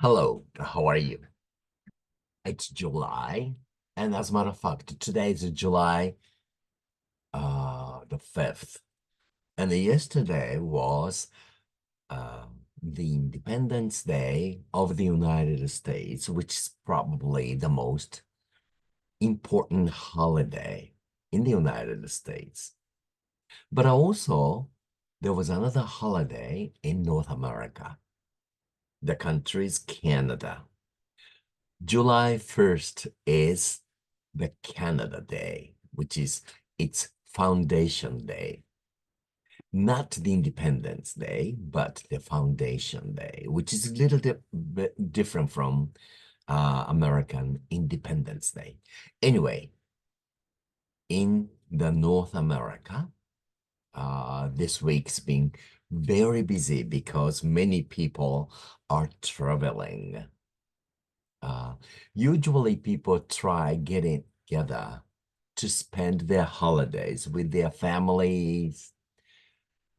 Hello, how are you? It's July, and as a matter of fact, today is July the 5th, and yesterday was uh, the Independence Day of the United States, which is probably the most important holiday in the United States. But also, there was another holiday in North America. The country is Canada. July 1st is the Canada Day, which is its foundation day. Not the Independence Day, but the Foundation Day, which is a little bit different from American Independence Day. Anyway, in the North America, this week's been very busy because many people are traveling. Uh, Usually people try getting together to spend their holidays with their families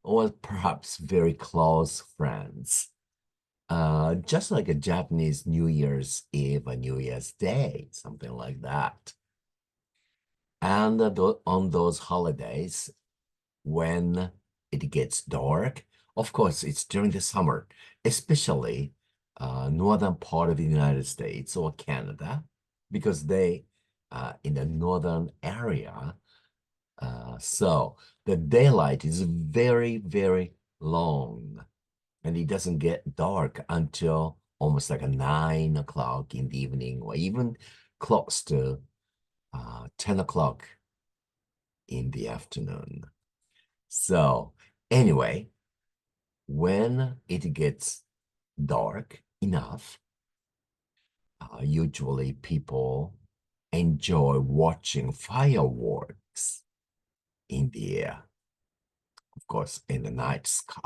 or perhaps very close friends. Just like a Japanese New Year's Eve or New Year's Day, something like that. And on those holidays, when it gets dark, of course, it's during the summer, especially northern part of the United States or Canada, because they in the northern area. So the daylight is very, very long, and it doesn't get dark until almost like a 9 o'clock in the evening, or even close to 10 o'clock in the afternoon. So anyway, when it gets dark enough, usually people enjoy watching fireworks in the air, of course, in the night sky.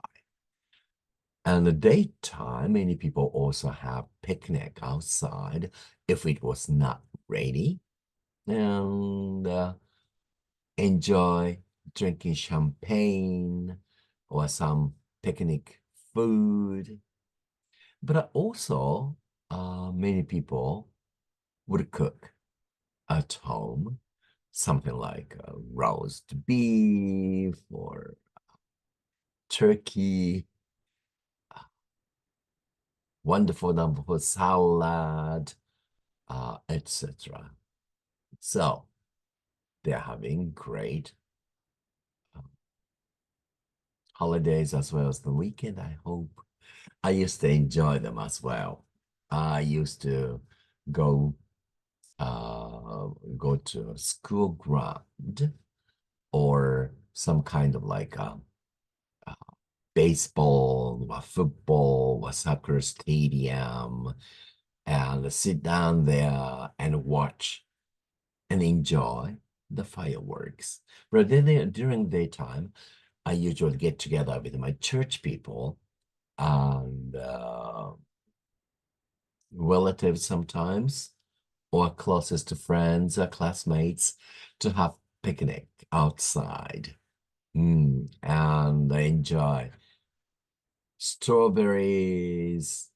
And the daytime, many people also have picnic outside if it was not rainy and enjoy drinking champagne or some picnic food. But also, many people would cook at home, something like roast beef or turkey, wonderful, wonderful salad, etc. So they're having great uh, holidays as well as the weekend, I hope. I used to enjoy them as well. I used to go go to a school ground or some kind of like a baseball or football or soccer stadium and sit down there and watch and enjoy the fireworks. But then during daytime, I usually get together with my church people and relatives sometimes, or closest to friends or classmates to have picnic outside. And I enjoy strawberries,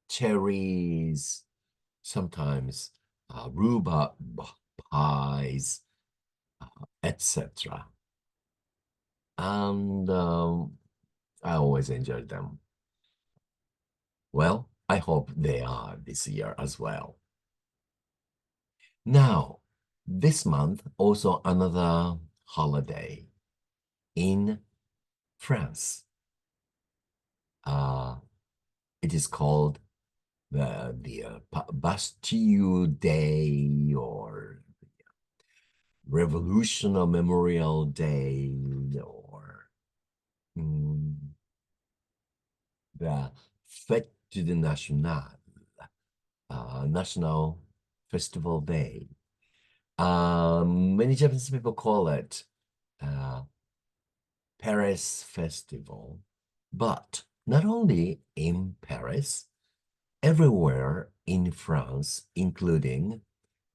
cherries, sometimes rhubarb pies, etc. And I always enjoy them. Well, I hope they are this year as well. Now, this month, also another holiday in France. Uh, it is called the Bastille Day or Revolutionary Memorial Day or mm, the Fête de National, National Festival Day. Many Japanese people call it uh, Paris Festival, but not only in Paris, everywhere in France, including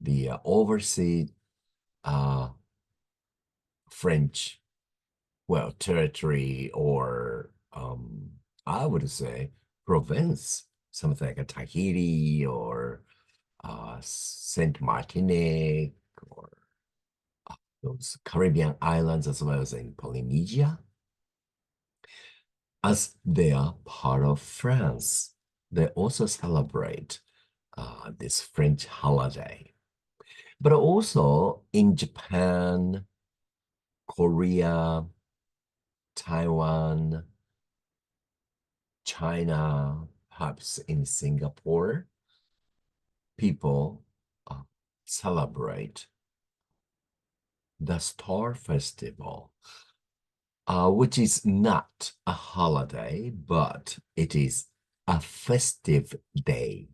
the overseas uh, French, well, territory or I would say province, something like a Tahiti or Saint Martinique or those Caribbean islands as well as in Polynesia. As they are part of France, they also celebrate this French holiday. But also in Japan, Korea, Taiwan, China, perhaps in Singapore, people celebrate the Star Festival, which is not a holiday, but it is a festive day.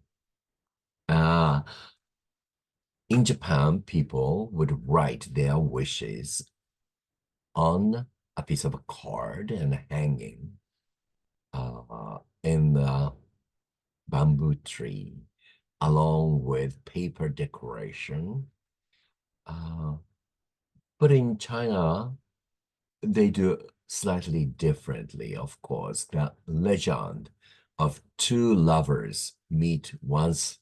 Uh, in Japan, people would write their wishes on a piece of a card and hanging in the bamboo tree, along with paper decoration. But in China, they do slightly differently, of course. The legend of two lovers meet once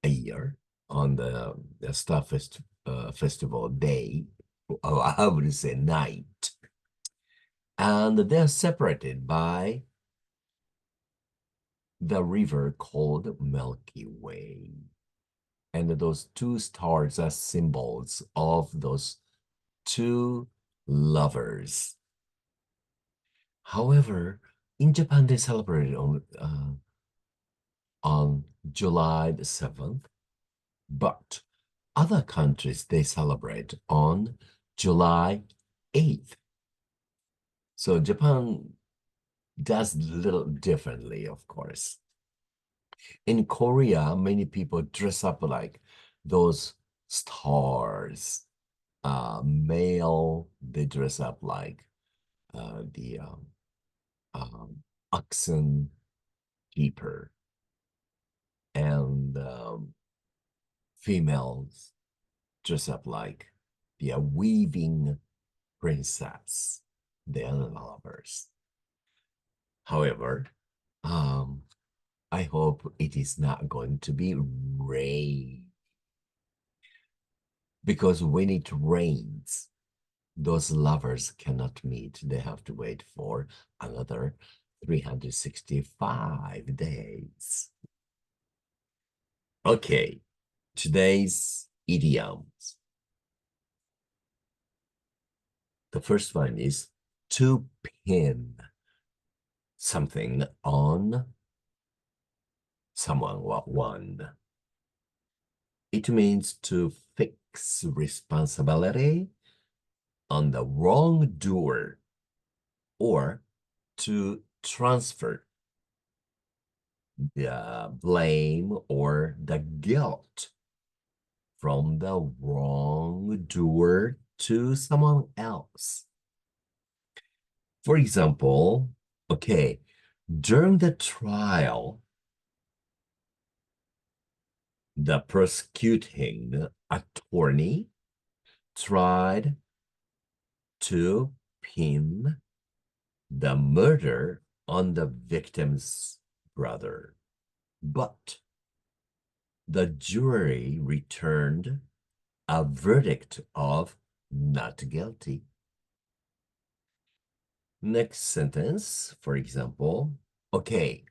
a year on the Festival day, or I would say night. And they're separated by the river called Milky Way. And those two stars are symbols of those two lovers. However, in Japan, they celebrated on July the 7th, but other countries, they celebrate on July 8th. So Japan does a little differently, of course. In Korea, many people dress up like those stars. Male, they dress up like the oxen keeper, and females dress up like the weaving princess. They are the lovers. However, I hope it is not going to be rain, because when it rains, those lovers cannot meet. They have to wait for another 365 days. Okay, today's idioms. The first one is to pin something on someone or one. It means to fix responsibility on the wrongdoer, or to transfer the blame or the guilt from the wrongdoer to someone else. For example, okay, during the trial, the prosecuting attorney tried to pin the murder on the victim's brother, but the jury returned a verdict of not guilty. Next sentence, for example, okay,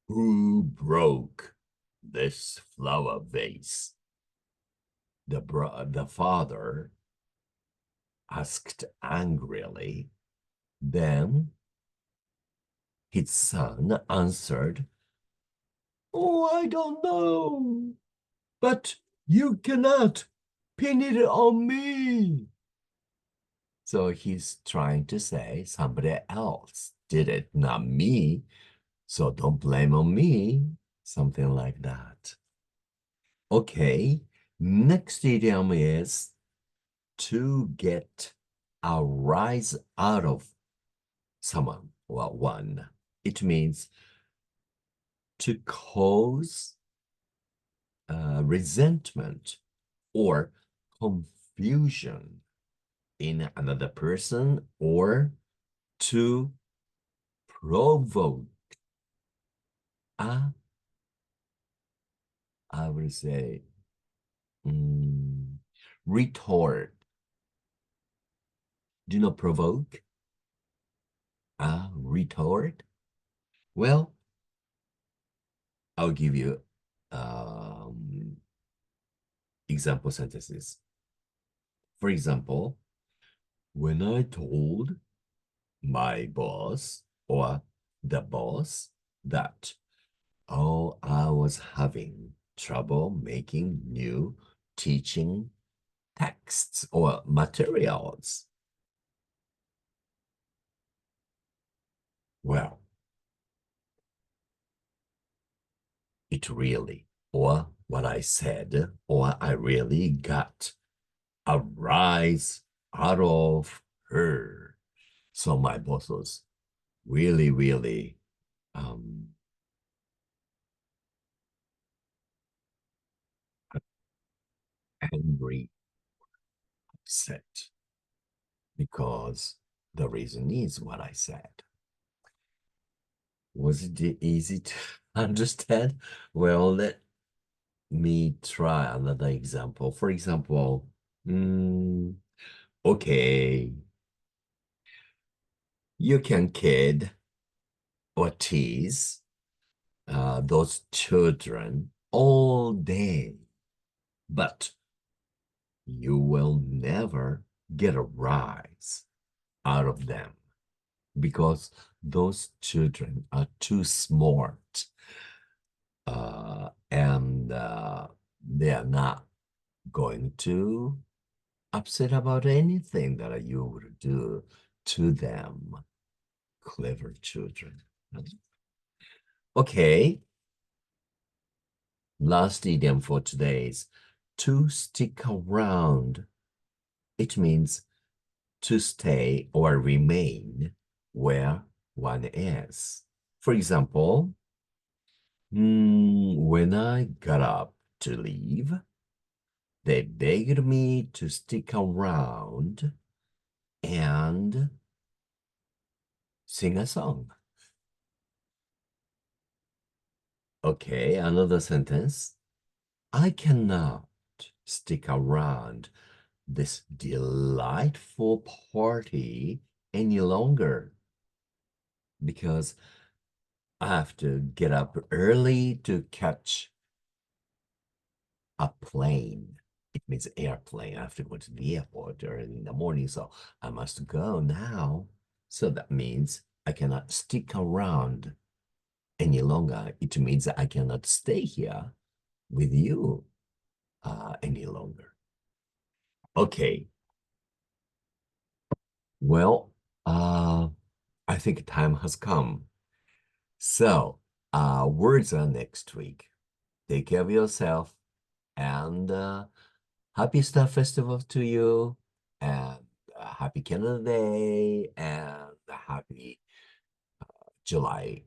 who broke this flower vase? The father asked angrily. Then his son answered, "Oh, I don't know, but you cannot pin it on me." So he's trying to say somebody else did it, not me. So don't blame on me. Something like that. Okay, next idiom is to get a rise out of someone or one. It means to cause resentment or confusion in another person or To provoke. I would say retort. Do you know provoke? Retort. Well, I'll give you example sentences. For example, when I told my boss or the boss that, oh, I was having trouble making new teaching texts or materials. Well, it really, or what I said, or I really got a rise out of her. So my boss was really, really angry, upset, because the reason is what I said. Was it easy to understand? Well, let me try another example. For example, okay, you can kid or tease those children all day, but you will never get a rise out of them because those children are too smart and they are not going to upset about anything that you would do to them. Clever children. Okay. Last idiom for today is to stick around. It means to stay or remain where one is. For example, when I got up to leave, they begged me to stick around and sing a song. Okay, another sentence. I cannot stick around this delightful party any longer because I have to get up early to catch a plane. It means airplane. I have to go to the airport early in the morning, so I must go now. So that means I cannot stick around any longer. It means that I cannot stay here with you any longer. Okay. Well, I think time has come. So, words are next week. Take care of yourself and happy Star Festival to you and happy Canada Day and happy July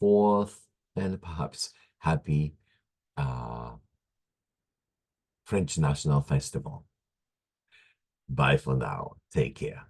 4th and perhaps happy French National Festival. Bye for now. Take care.